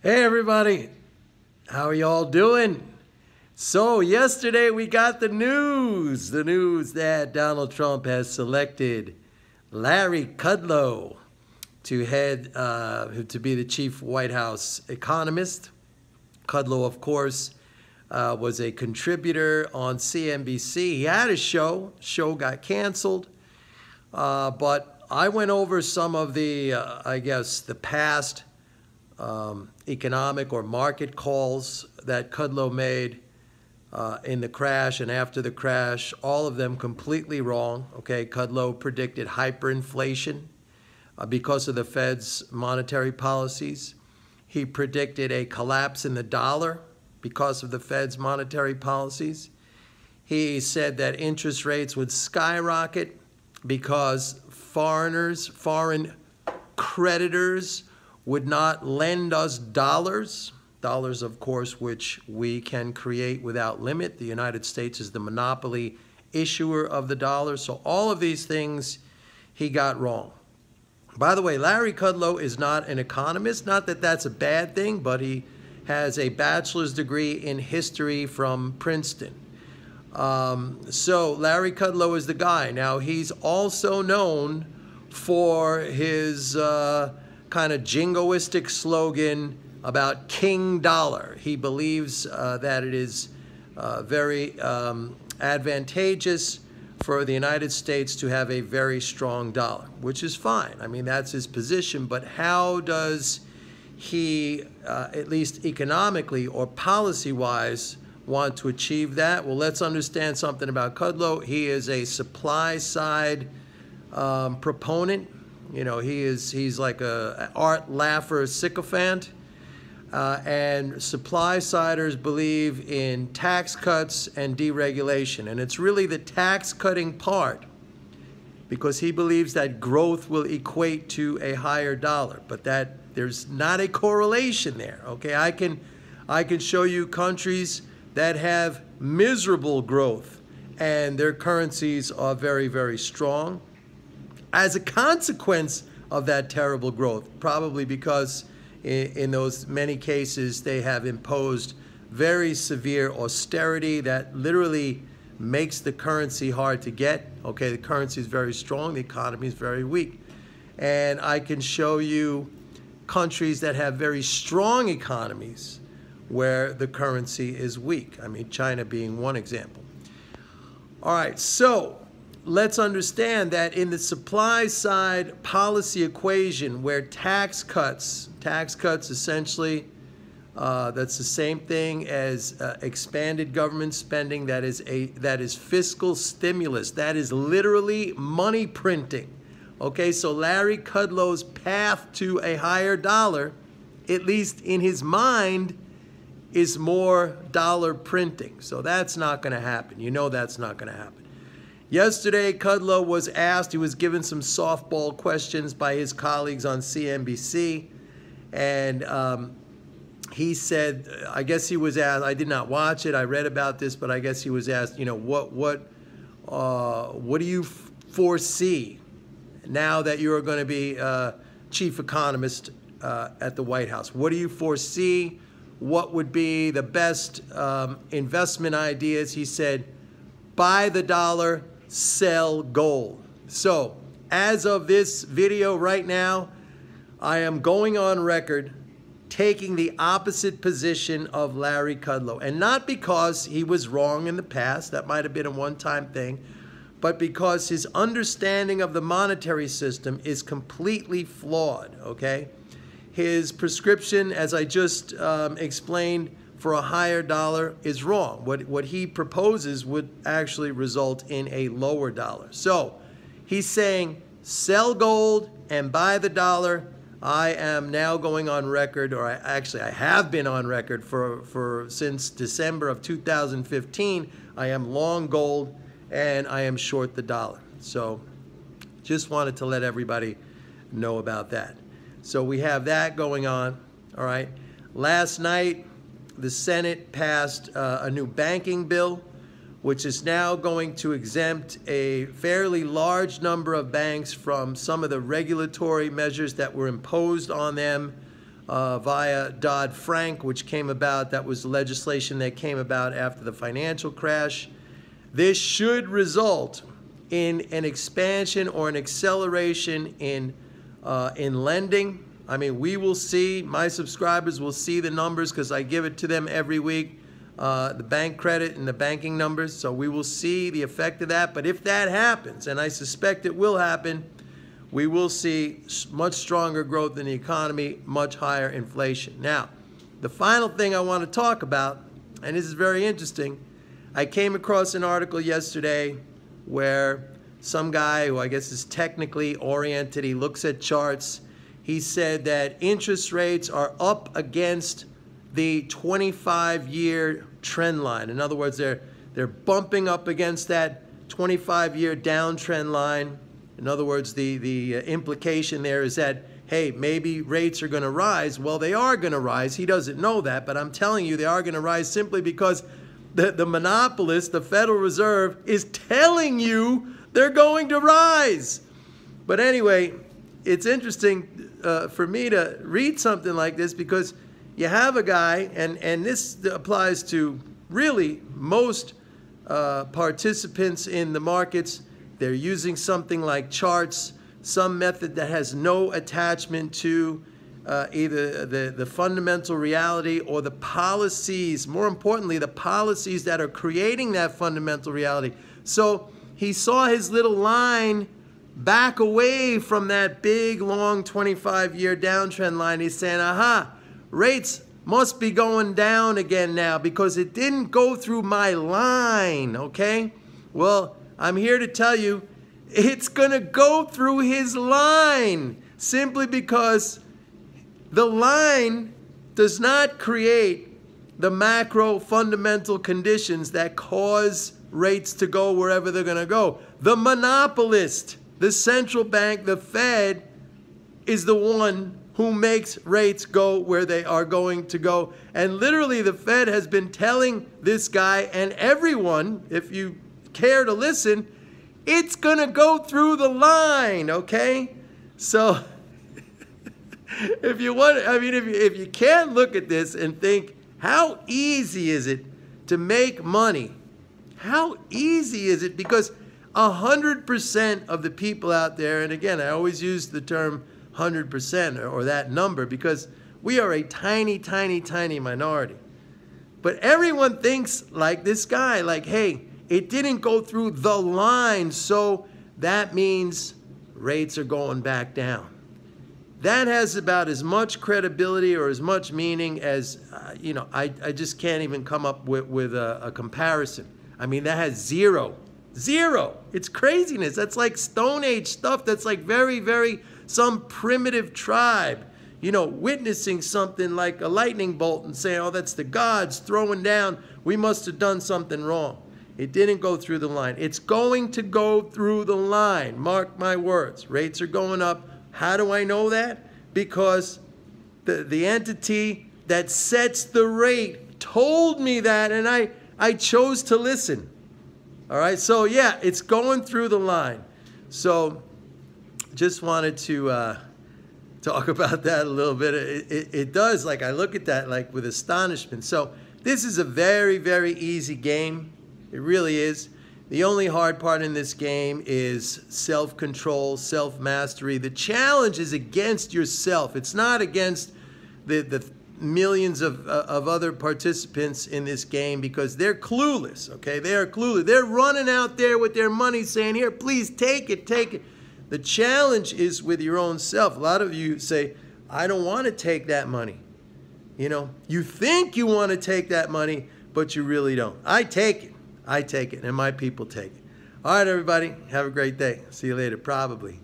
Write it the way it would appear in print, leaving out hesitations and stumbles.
Hey everybody, how are y'all doing? So yesterday we got the news that Donald Trump has selected Larry Kudlow to to be the chief White House economist. Kudlow, of course, was a contributor on CNBC. He had a show got canceled, but I went over some of the, the past economic or market calls that Kudlow made in the crash and after the crash, all of them completely wrong. Okay, Kudlow predicted hyperinflation because of the Fed's monetary policies. He predicted a collapse in the dollar because of the Fed's monetary policies. He said that interest rates would skyrocket because foreign creditors would not lend us dollars, of course, which we can create without limit. The United States is the monopoly issuer of the dollar. So all of these things he got wrong. By the way, Larry Kudlow is not an economist. Not that that's a bad thing, but he has a bachelor's degree in history from Princeton. So Larry Kudlow is the guy. Now, he's also known for his kind of jingoistic slogan about King Dollar. He believes that it is very advantageous for the United States to have a very strong dollar, which is fine. I mean, that's his position, but how does he, at least economically or policy-wise, want to achieve that? Well, let's understand something about Kudlow. He is a supply-side proponent. You know, he's like a Art Laffer sycophant. And supply-siders believe in tax cuts and deregulation. And it's really the tax-cutting part, because he believes that growth will equate to a higher dollar. But that there's not a correlation there, okay? I can show you countries that have miserable growth, and their currencies are very, very strong as a consequence of that terrible growth, probably because in those many cases they have imposed very severe austerity that literally makes the currency hard to get. Okay, the currency is very strong, the economy is very weak. And I can show you countries that have very strong economies where the currency is weak. I mean, China being one example. All right, so let's understand that in the supply side policy equation, where tax cuts essentially, that's the same thing as expanded government spending, that is fiscal stimulus, that is literally money printing. Okay, so Larry Kudlow's path to a higher dollar, at least in his mind, is more dollar printing. So that's not going to happen. You know that's not going to happen. Yesterday, Kudlow was asked, he was given some softball questions by his colleagues on CNBC, and he said, I guess he was asked, I did not watch it, I read about this, but I guess he was asked, you know, what do you foresee now that you're going to be chief economist at the White House? What do you foresee? What would be the best investment ideas? He said, buy the dollar, sell gold. So, as of this video right now, I am going on record taking the opposite position of Larry Kudlow. And not because he was wrong in the past, that might have been a one-time thing, but because his understanding of the monetary system is completely flawed, okay? His prescription, as I just explained, for a higher dollar is wrong. What he proposes would actually result in a lower dollar. So he's saying sell gold and buy the dollar. I am now going on record, or I have been on record since December of 2015. I am long gold and I am short the dollar. So just wanted to let everybody know about that. So we have that going on, all right? Last night, the Senate passed a new banking bill, which is now going to exempt a fairly large number of banks from some of the regulatory measures that were imposed on them via Dodd-Frank, which came about. That was legislation that came about after the financial crash. This should result in an expansion or an acceleration in lending. I mean, we will see, my subscribers will see the numbers because I give it to them every week, the bank credit and the banking numbers. So we will see the effect of that. But if that happens, and I suspect it will happen, we will see much stronger growth in the economy, much higher inflation. Now, the final thing I want to talk about, and this is very interesting, I came across an article yesterday where some guy who I guess is technically oriented, he looks at charts, he said that interest rates are up against the 25-year trend line. In other words, they're bumping up against that 25-year downtrend line. In other words, the implication there is that, hey, maybe rates are going to rise. Well, they are going to rise. He doesn't know that, but I'm telling you they are going to rise simply because the monopolist, the Federal Reserve, is telling you they're going to rise. But anyway, it's interesting for me to read something like this because you have a guy, and this applies to really most participants in the markets. They're using something like charts, some method that has no attachment to either the fundamental reality or the policies, more importantly, the policies that are creating that fundamental reality. So he saw his little line back away from that big, long 25-year downtrend line. He's saying, aha, rates must be going down again now because it didn't go through my line, okay? Well, I'm here to tell you it's going to go through his line simply because the line does not create the macro fundamental conditions that cause rates to go wherever they're going to go. The monopolist, the central bank, the Fed, is the one who makes rates go where they are going to go. And literally the Fed has been telling this guy and everyone, if you care to listen, it's going to go through the line, okay? So if you want, I mean, if you can't look at this and think, how easy is it to make money? How easy is it? Because 100% of the people out there, and again, I always use the term 100% or that number because we are a tiny, tiny, tiny minority. But everyone thinks like this guy, like, hey, it didn't go through the line, so that means rates are going back down. That has about as much credibility or as much meaning as, I just can't even come up with a comparison. I mean, that has zero. It's craziness. That's like Stone Age stuff. That's like very, very some primitive tribe, witnessing something like a lightning bolt and saying, oh, that's the gods throwing down. We must have done something wrong. It didn't go through the line. It's going to go through the line. Mark my words. Rates are going up. How do I know that? Because the entity that sets the rate told me that, and I chose to listen. All right, so yeah, it's going through the line. So just wanted to talk about that a little bit. It does, like I look at that like with astonishment. So this is a very, very easy game. It really is. The only hard part in this game is self-control, self-mastery. The challenge is against yourself. It's not against the millions of other participants in this game because they're clueless, okay? They are clueless. They're running out there with their money saying, here, please take it, take it. The challenge is with your own self. A lot of you say, I don't want to take that money. You think you want to take that money, but you really don't. I take it. I take it, and my people take it. All right, everybody, have a great day. See you later, probably.